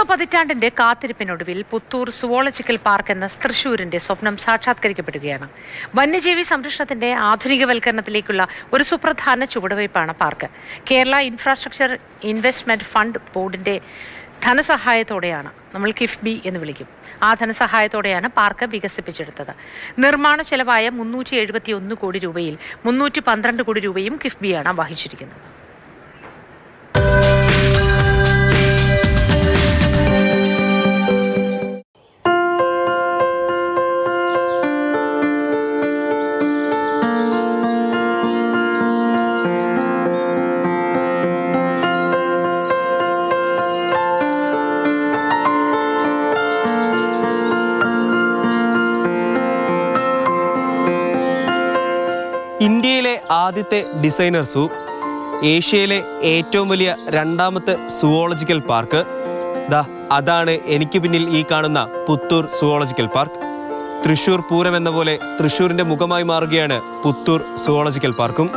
പതിറ്റാണ്ടിന്റെ കാത്തിരിപ്പിനൊടുവിൽ Puthur zoological park എന്ന തൃശൂരിന്റെ സ്വപ്നം സാക്ഷാത്കരിക്കപ്പെടുകയാണ്. വന്യജീവി സംരക്ഷണത്തിന്റെ ആധുനികവൽക്കരണത്തിലേക്കുള്ള ഒരു സുപ്രധാന ചുവടുവയ്പ്പാണ് park. Kerala infrastructure investment fund ബോർഡിന്റെ ധനസഹായത്തോടെയാണ്, നമ്മൾ കിഫ്ബി എന്ന് വിളിക്കും, ആ ധനസഹായത്തോടെയാണ് പാർക്ക് വികസിപ്പിച്ചെടുത്തത്. നിർമ്മാണ ചെലവായ 371 കോടി രൂപയിൽ 312 കോടി രൂപയും കിഫ്ബിയാണ് വഹിച്ചിരിക്കുന്നത്. ഇന്ത്യയിലെ ആദ്യത്തെ ഡിസൈനർ സൂ, ഏഷ്യയിലെ ഏറ്റവും വലിയ രണ്ടാമത്തെ സുവോളജിക്കൽ പാർക്ക്, അതാണ് എനിക്ക് പിന്നിൽ ഈ കാണുന്ന പുത്തൂർ സുവോളജിക്കൽ പാർക്ക്. തൃശ്ശൂർ പൂരം എന്ന പോലെ തൃശ്ശൂരിൻ്റെ മുഖമായി മാറുകയാണ് പുത്തൂർ സുവോളജിക്കൽ പാർക്കും.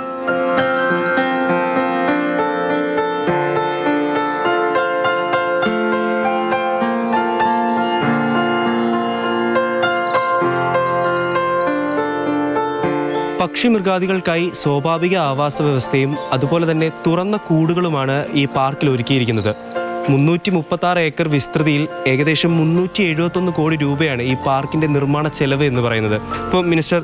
പക്ഷിമൃഗാദികൾക്കായി സ്വാഭാവിക ആവാസ വ്യവസ്ഥയും അതുപോലെ തന്നെ തുറന്ന കൂടുകളുമാണ് ഈ പാർക്കിൽ ഒരുക്കിയിരിക്കുന്നത്. 336 ഏക്കർ വിസ്തൃതിയിൽ ഏകദേശം 371 കോടി രൂപയാണ് ഈ പാർക്കിൻ്റെ നിർമ്മാണ ചെലവ് എന്ന് പറയുന്നത്. ഇപ്പോൾ മിനിസ്റ്റർ,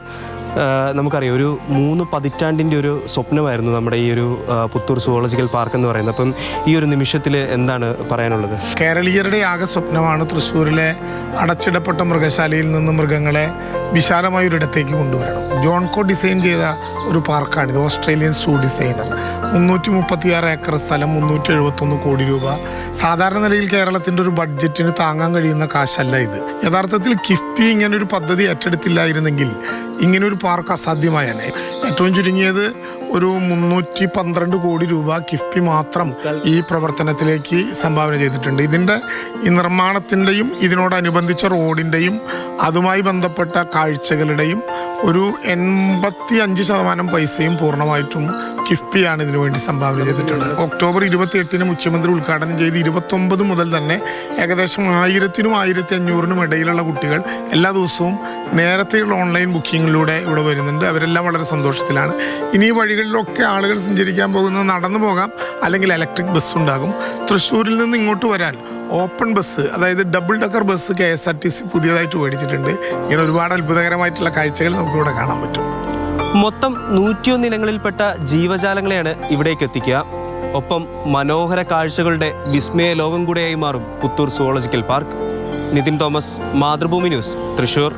നമുക്കറിയാം, ഒരു 3 പതിറ്റാണ്ടിൻ്റെ ഒരു സ്വപ്നമായിരുന്നു നമ്മുടെ ഈ ഒരു പുത്തൂർ സുവോളജിക്കൽ പാർക്ക് എന്ന് പറയുന്നത്. അപ്പം ഈ ഒരു നിമിഷത്തിൽ എന്താണ് പറയാനുള്ളത്? കേരളീയരുടെ ആകെ സ്വപ്നമാണ് തൃശ്ശൂരിലെ അടച്ചിടപ്പെട്ട മൃഗശാലയിൽ നിന്ന് മൃഗങ്ങളെ വിശാലമായൊരിടത്തേക്ക് കൊണ്ടുവരണം. ജോൺകോ ഡിസൈൻ ചെയ്ത ഒരു പാർക്കാണിത്. ഓസ്ട്രേലിയൻ സൂ ഡിസൈനർ. 336 ഏക്കർ സ്ഥലം, 371 കോടി രൂപ. സാധാരണ നിലയിൽ കേരളത്തിൻ്റെ ഒരു ബഡ്ജറ്റിന് താങ്ങാൻ കഴിയുന്ന കാശല്ല ഇത്. യഥാർത്ഥത്തിൽ കിഫ്ബി ഇങ്ങനൊരു പദ്ധതി ഏറ്റെടുത്തില്ലായിരുന്നെങ്കിൽ ഇങ്ങനൊരു പാർക്ക് അസാധ്യമായാണ്. ഏറ്റവും ചുരുങ്ങിയത് ഒരു 312 കോടി രൂപ കിഫ്ബി മാത്രം ഈ പ്രവർത്തനത്തിലേക്ക് സംഭാവന ചെയ്തിട്ടുണ്ട്. ഇതിൻ്റെ ഈ നിർമ്മാണത്തിൻ്റെയും ഇതിനോടനുബന്ധിച്ച റോഡിൻ്റെയും അതുമായി ബന്ധപ്പെട്ട കാഴ്ചകളുടെയും ഒരു 85% പൈസയും പൂർണ്ണമായിട്ടും കിഫ്ബിയാണ് ഇതിനു വേണ്ടി സംഭാവന ചെയ്തിട്ടുള്ളത്. ഒക്ടോബർ 28-ന് മുഖ്യമന്ത്രി ഉദ്ഘാടനം ചെയ്ത് 29 മുതൽ തന്നെ ഏകദേശം 1000-നും 1500-നും ഇടയിലുള്ള കുട്ടികൾ എല്ലാ ദിവസവും നേരത്തെയുള്ള ഓൺലൈൻ ബുക്കിങ്ങിലൂടെ ഇവിടെ വരുന്നുണ്ട്. അവരെല്ലാം വളരെ സന്തോഷത്തിലാണ്. ഇനി ഈ വഴികളിലൊക്കെ ആളുകൾ സഞ്ചരിക്കാൻ പോകുന്നത് നടന്നു പോകാം, അല്ലെങ്കിൽ ഇലക്ട്രിക് ബസ് ഉണ്ടാകും. തൃശ്ശൂരിൽ നിന്ന് ഇങ്ങോട്ട് വരാൻ ഓപ്പൺ ബസ്, അതായത് ഡബിൾ ഡക്കർ ബസ് KSRTC പുതിയതായിട്ട് മേടിച്ചിട്ടുണ്ട്. ഇങ്ങനെ ഒരുപാട് അത്ഭുതകരമായിട്ടുള്ള കാഴ്ചകൾ നമുക്കിവിടെ കാണാൻ പറ്റും. മൊത്തം 101 ഇനങ്ങളിൽപ്പെട്ട ജീവജാലങ്ങളെയാണ് ഇവിടേക്ക് എത്തിക്കുക. ഒപ്പം മനോഹര കാഴ്ചകളുടെ വിസ്മയ ലോകം കൂടെയായി മാറും Puthur zoological park. Nithin Thomas, Mathrubhumi news, Thrissur.